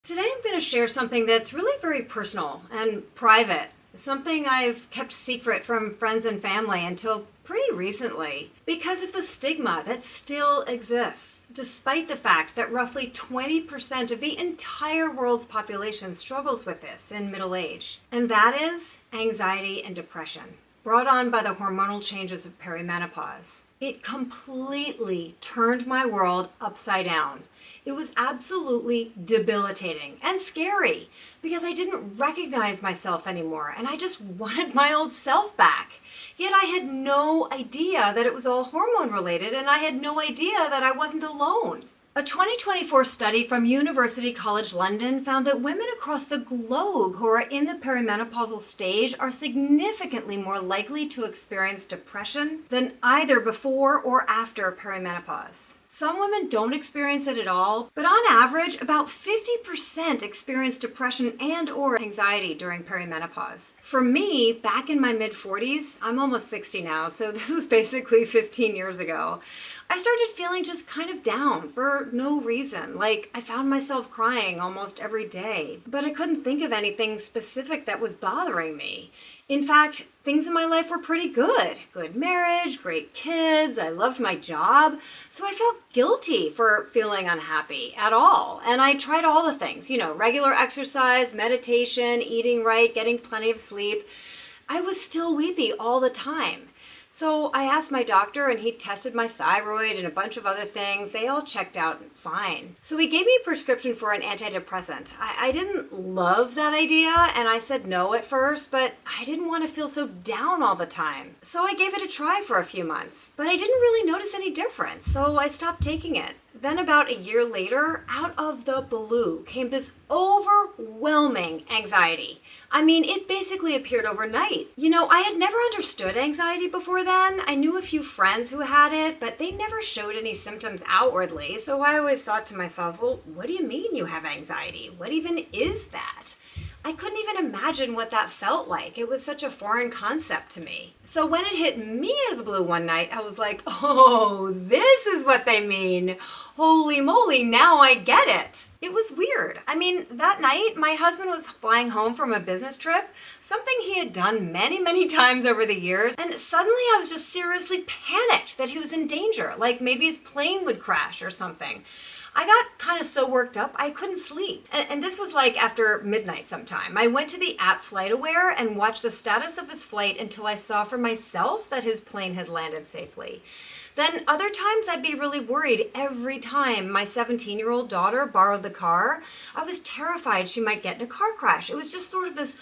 Today I'm going to share something that's really very personal and private. Something I've kept secret from friends and family until pretty recently because of the stigma that still exists, despite the fact that roughly 20% of the entire world's population struggles with this in middle age. And that is anxiety and depression, brought on by the hormonal changes of perimenopause. It completely turned my world upside down. It was absolutely debilitating and scary because I didn't recognize myself anymore and I just wanted my old self back. Yet I had no idea that it was all hormone related, and I had no idea that I wasn't alone. A 2024 study from University College London found that women across the globe who are in the perimenopausal stage are significantly more likely to experience depression than either before or after perimenopause. Some women don't experience it at all, but on average, about 50% experience depression and or anxiety during perimenopause. For me, back in my mid-40s, I'm almost 60 now, so this was basically 15 years ago, I started feeling just kind of down for no reason. Like, I found myself crying almost every day, but I couldn't think of anything specific that was bothering me. In fact, things in my life were pretty good. Good marriage, great kids, I loved my job. So I felt guilty for feeling unhappy at all. And I tried all the things, regular exercise, meditation, eating right, getting plenty of sleep. I was still weepy all the time. So I asked my doctor and he tested my thyroid and a bunch of other things. They all checked out fine. So he gave me a prescription for an antidepressant. I didn't love that idea and I said no at first, but I didn't want to feel so down all the time. So I gave it a try for a few months, but I didn't really notice any difference. So I stopped taking it. Then about a year later, out of the blue, came this overwhelming anxiety. I mean, it basically appeared overnight. I had never understood anxiety before then. I knew a few friends who had it, but they never showed any symptoms outwardly. So I always thought to myself, well, what do you mean you have anxiety? What even is that? I couldn't even imagine what that felt like. It was such a foreign concept to me. So when it hit me out of the blue one night, I was like, oh, this is what they mean. Holy moly, now I get it. It was weird. I mean, that night, my husband was flying home from a business trip, something he had done many, many times over the years, and suddenly I was just seriously panicked that he was in danger, like maybe his plane would crash or something. I got kind of so worked up, I couldn't sleep. And this was like after midnight sometime. I went to the app FlightAware and watched the status of his flight until I saw for myself that his plane had landed safely. Then other times I'd be really worried every time my 17-year-old daughter borrowed the car. I was terrified she might get in a car crash. It was just sort of this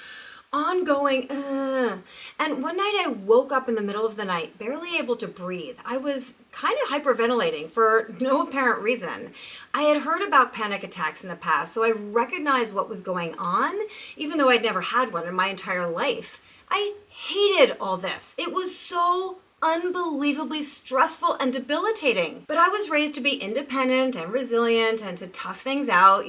ongoing, And one night I woke up in the middle of the night, barely able to breathe. I was kind of hyperventilating for no apparent reason. I had heard about panic attacks in the past, so I recognized what was going on, even though I'd never had one in my entire life. I hated all this. It was so unbelievably stressful and debilitating. But I was raised to be independent and resilient and to tough things out,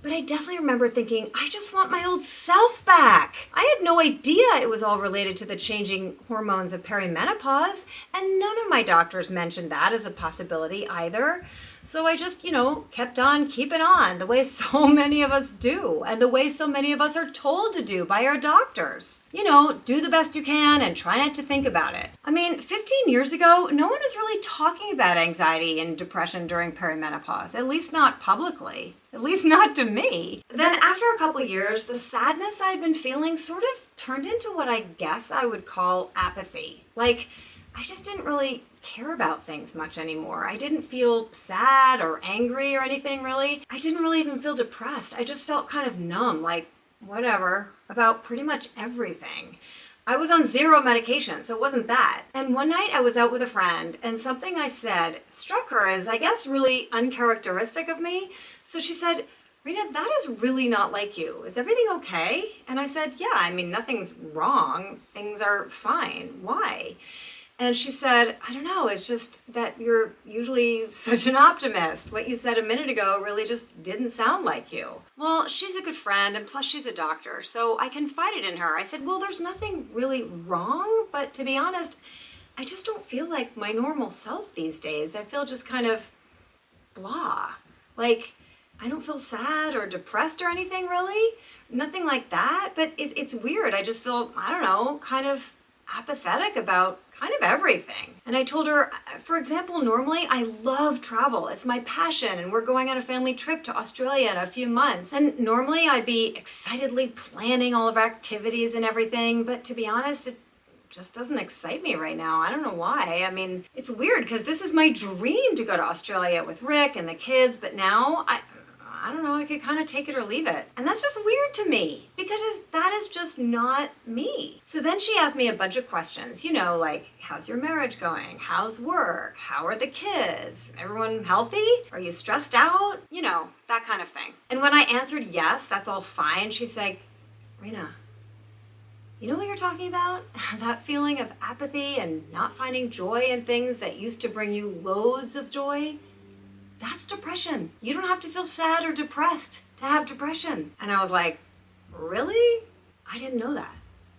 But I definitely remember thinking, I just want my old self back. I had no idea it was all related to the changing hormones of perimenopause, and none of my doctors mentioned that as a possibility either. So I just, kept on keeping on the way so many of us do, and the way so many of us are told to do by our doctors. Do the best you can and try not to think about it. I mean, 15 years ago, no one was really talking about anxiety and depression during perimenopause, at least not publicly. At least not to me. Then after a couple years, the sadness I'd been feeling sort of turned into what I guess I would call apathy. Like, I just didn't really care about things much anymore. I didn't feel sad or angry or anything really. I didn't really even feel depressed. I just felt kind of numb, like whatever, about pretty much everything. I was on zero medication, so it wasn't that. And one night I was out with a friend and something I said struck her as, I guess, really uncharacteristic of me. So she said, Rena, that is really not like you. Is everything okay? And I said, yeah, I mean, nothing's wrong. Things are fine. Why? And she said, I don't know, it's just that you're usually such an optimist. What you said a minute ago really just didn't sound like you. Well, she's a good friend, and plus she's a doctor, so I confided in her. I said, well, there's nothing really wrong, but to be honest, I just don't feel like my normal self these days. I feel just kind of blah. Like, I don't feel sad or depressed or anything really. Nothing like that. But it's weird. I just feel, I don't know, kind of apathetic about kind of everything. And I told her, for example, normally I love travel. It's my passion, and we're going on a family trip to Australia in a few months. And normally I'd be excitedly planning all of our activities and everything, but to be honest, it just doesn't excite me right now. I don't know why. I mean, it's weird because this is my dream to go to Australia with Rick and the kids, but now I don't know, I could kind of take it or leave it. And that's just weird to me because that is just not me. So then she asked me a bunch of questions, like, how's your marriage going? How's work? How are the kids? Everyone healthy? Are you stressed out? That kind of thing. And when I answered yes, that's all fine, she's like, Rena, you know what you're talking about? That feeling of apathy and not finding joy in things that used to bring you loads of joy? That's depression. You don't have to feel sad or depressed to have depression. And I was like, really? I didn't know that.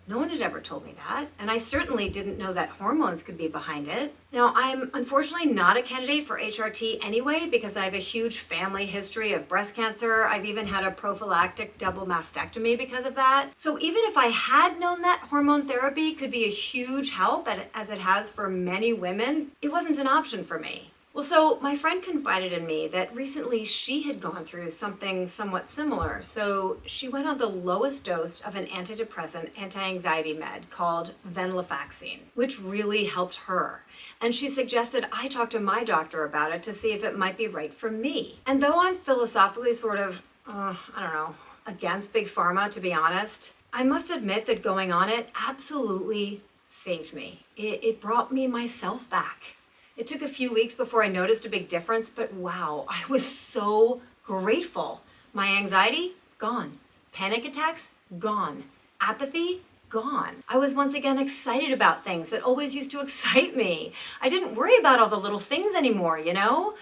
No one had ever told me that. And I certainly didn't know that hormones could be behind it. Now, I'm unfortunately not a candidate for HRT anyway because I have a huge family history of breast cancer. I've even had a prophylactic double mastectomy because of that. So even if I had known that hormone therapy could be a huge help, as it has for many women, it wasn't an option for me. Well, so my friend confided in me that recently she had gone through something somewhat similar. So she went on the lowest dose of an antidepressant anti-anxiety med called venlafaxine, which really helped her. And she suggested I talk to my doctor about it to see if it might be right for me. And though I'm philosophically sort of, against big pharma, to be honest, I must admit that going on it absolutely saved me. It brought me myself back. It took a few weeks before I noticed a big difference, but wow, I was so grateful. My anxiety, gone. Panic attacks, gone. Apathy, gone. I was once again excited about things that always used to excite me. I didn't worry about all the little things anymore, Oh,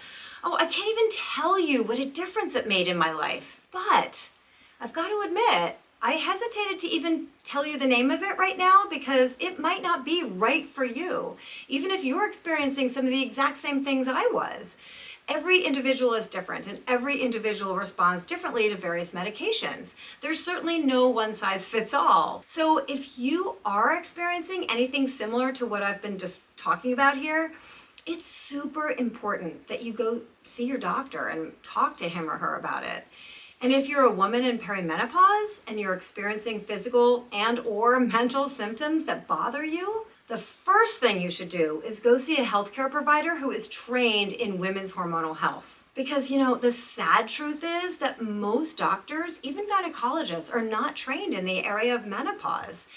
I can't even tell you what a difference it made in my life. But I've got to admit, I hesitated to even tell you the name of it right now because it might not be right for you, even if you're experiencing some of the exact same things I was. Every individual is different and every individual responds differently to various medications. There's certainly no one size fits all. So if you are experiencing anything similar to what I've been just talking about here, it's super important that you go see your doctor and talk to him or her about it. And if you're a woman in perimenopause and you're experiencing physical and or mental symptoms that bother you, the first thing you should do is go see a healthcare provider who is trained in women's hormonal health. Because, the sad truth is that most doctors, even gynecologists, are not trained in the area of menopause.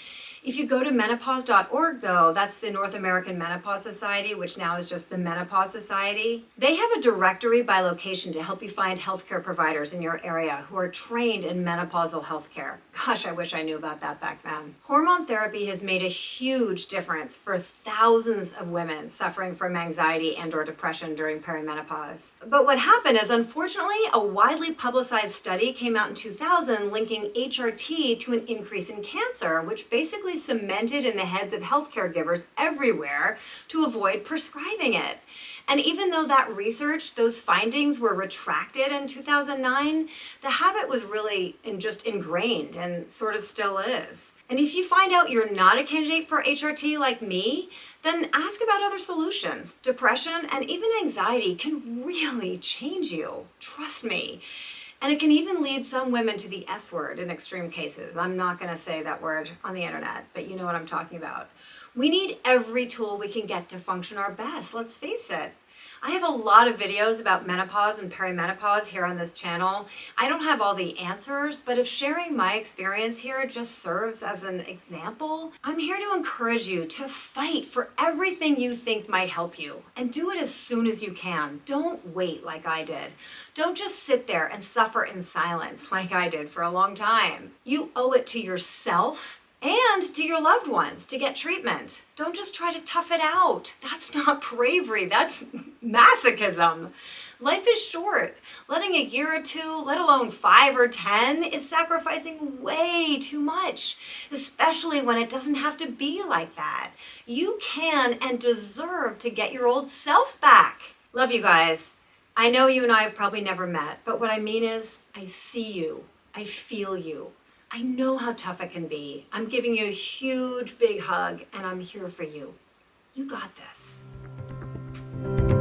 If you go to menopause.org, though, that's the North American Menopause Society, which now is just the Menopause Society. They have a directory by location to help you find healthcare providers in your area who are trained in menopausal healthcare. Gosh, I wish I knew about that back then. Hormone therapy has made a huge difference for thousands of women suffering from anxiety and or depression during perimenopause. But what happened is, unfortunately, a widely publicized study came out in 2000 linking HRT to an increase in cancer, which basically cemented in the heads of healthcare givers everywhere to avoid prescribing it. And even though that research, those findings were retracted in 2009, the habit was really just ingrained and sort of still is. And if you find out you're not a candidate for HRT like me, then ask about other solutions. Depression and even anxiety can really change you. Trust me. And it can even lead some women to the S word in extreme cases. I'm not going to say that word on the internet, but you know what I'm talking about. We need every tool we can get to function our best, let's face it. I have a lot of videos about menopause and perimenopause here on this channel. I don't have all the answers, but if sharing my experience here just serves as an example, I'm here to encourage you to fight for everything you think might help you and do it as soon as you can. Don't wait like I did. Don't just sit there and suffer in silence like I did for a long time. You owe it to yourself and to your loved ones to get treatment. Don't just try to tough it out. That's not bravery, that's masochism. Life is short. Letting a year or two, let alone 5 or 10, is sacrificing way too much, especially when it doesn't have to be like that. You can and deserve to get your old self back. Love you guys. I know you and I have probably never met, but what I mean is I see you. I feel you. I know how tough it can be. I'm giving you a huge, big hug, and I'm here for you. You got this.